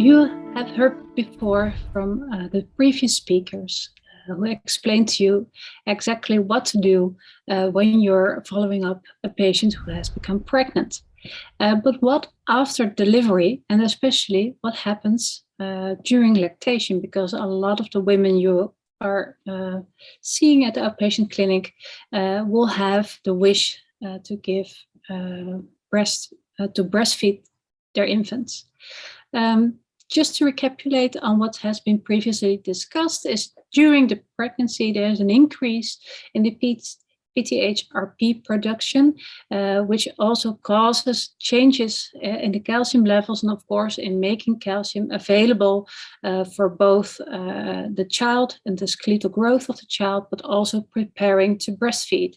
you have heard before from the previous speakers who explained to you exactly what to do when you're following up a patient who has become pregnant. But what after delivery, and especially what happens during lactation, because a lot of the women you are seeing at the outpatient clinic will have the wish to give breastfeed their infants. Just to recapitulate on what has been previously discussed is during the pregnancy, there's an increase in the PTHRP production, which also causes changes in the calcium levels and of course in making calcium available for both the child and the skeletal growth of the child, but also preparing to breastfeed.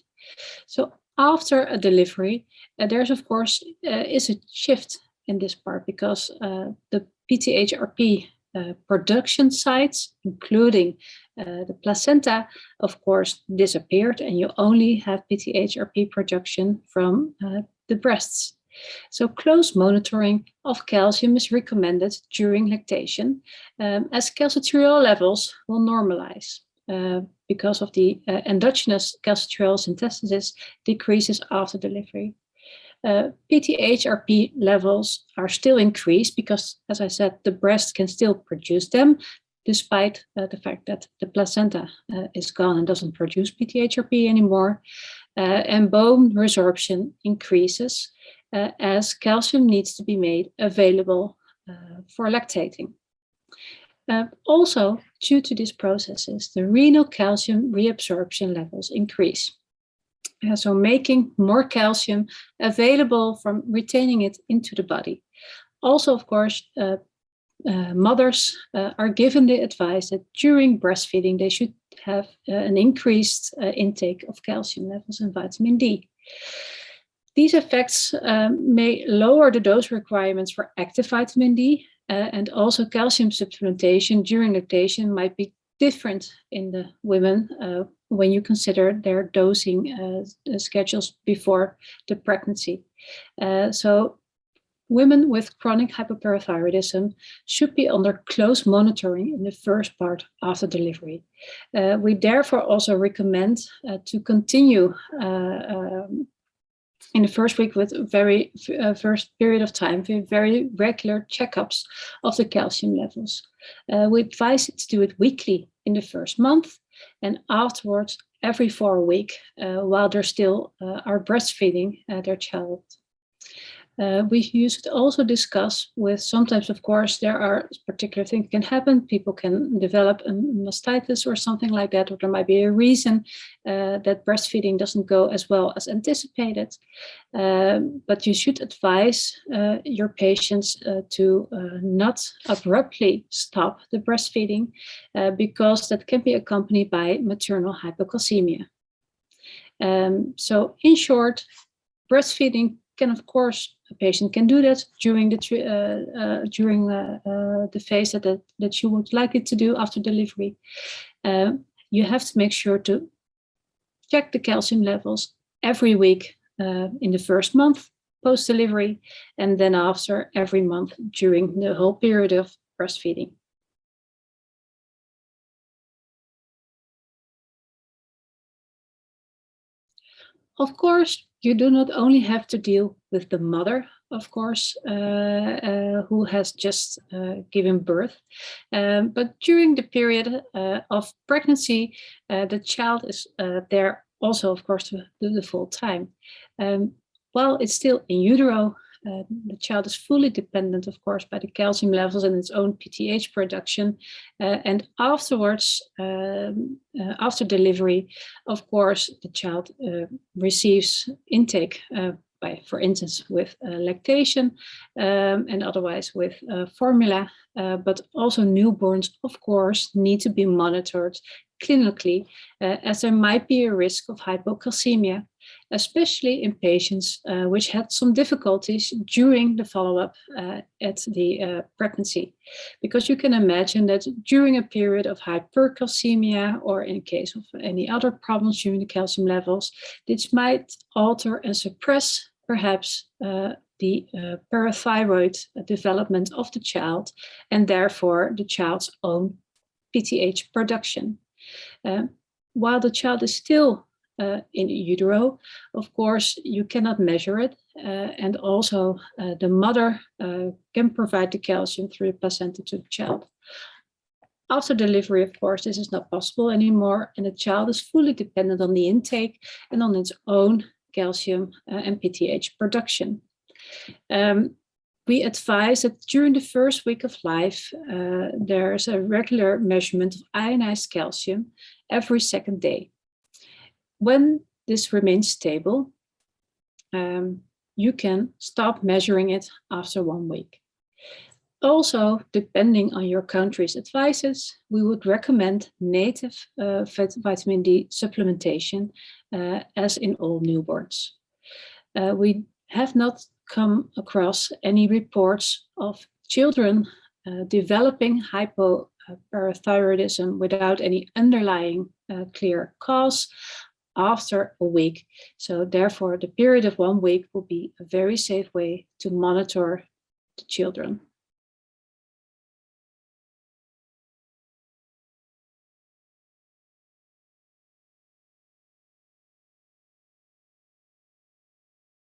So after a delivery, there's of course is a shift in this part because the PTHRP production sites, including the placenta, of course, disappeared, and you only have PTHRP production from the breasts. So close monitoring of calcium is recommended during lactation, as calcitriol levels will normalize because of the endogenous calcitriol synthesis decreases after delivery. PTHRP levels are still increased because, as I said, the breast can still produce them, despite the fact that the placenta is gone and doesn't produce PTHRP anymore. And bone resorption increases as calcium needs to be made available for lactating. Also, due to these processes, the renal calcium reabsorption levels increase. So making more calcium available from retaining it into the body. Also, of course, mothers are given the advice that during breastfeeding, they should have an increased intake of calcium levels and vitamin D. These effects may lower the dose requirements for active vitamin D, and also calcium supplementation during lactation might be different in the women when you consider their dosing schedules before the pregnancy. So women with chronic hypoparathyroidism should be under close monitoring in the first part after delivery. We therefore also recommend to continue in the first week with first period of time with very regular checkups of the calcium levels. We advise to do it weekly in the first month and afterwards every 4 weeks while they're still are breastfeeding their child. We should also discuss with, sometimes of course there are particular things can happen. People can develop a mastitis or something like that, or there might be a reason that breastfeeding doesn't go as well as anticipated. But you should advise your patients to not abruptly stop the breastfeeding because that can be accompanied by maternal hypocalcemia. So in short, breastfeeding can, of course, a patient can do that during the phase that you would like it to do after delivery. You have to make sure to check the calcium levels every week in the first month post-delivery, and then after every month during the whole period of breastfeeding. Of course, you do not only have to deal with the mother, of course, who has just given birth, but during the period of pregnancy, the child is there also, of course, the full time. While it's still in utero, the child is fully dependent, of course, by the calcium levels and its own PTH production. And afterwards, after delivery, of course, the child receives intake by, for instance, with lactation and otherwise with formula. But also newborns, of course, need to be monitored clinically as there might be a risk of hypocalcemia, especially in patients which had some difficulties during the follow-up at the pregnancy. Because you can imagine that during a period of hypercalcemia, or in case of any other problems during the calcium levels, this might alter and suppress perhaps the parathyroid development of the child, and therefore the child's own PTH production. While the child is still in utero, of course, you cannot measure it, and also the mother can provide the calcium through the placenta to the child. After delivery, of course, this is not possible anymore, and the child is fully dependent on the intake and on its own calcium and PTH production. We advise that during the first week of life, there's a regular measurement of ionized calcium every second day. When this remains stable, you can stop measuring it after 1 week. Also, depending on your country's advices, we would recommend native vitamin D supplementation, as in all newborns. We have not come across any reports of children developing hypoparathyroidism without any underlying clear cause after a week. So therefore, the period of 1 week will be a very safe way to monitor the children.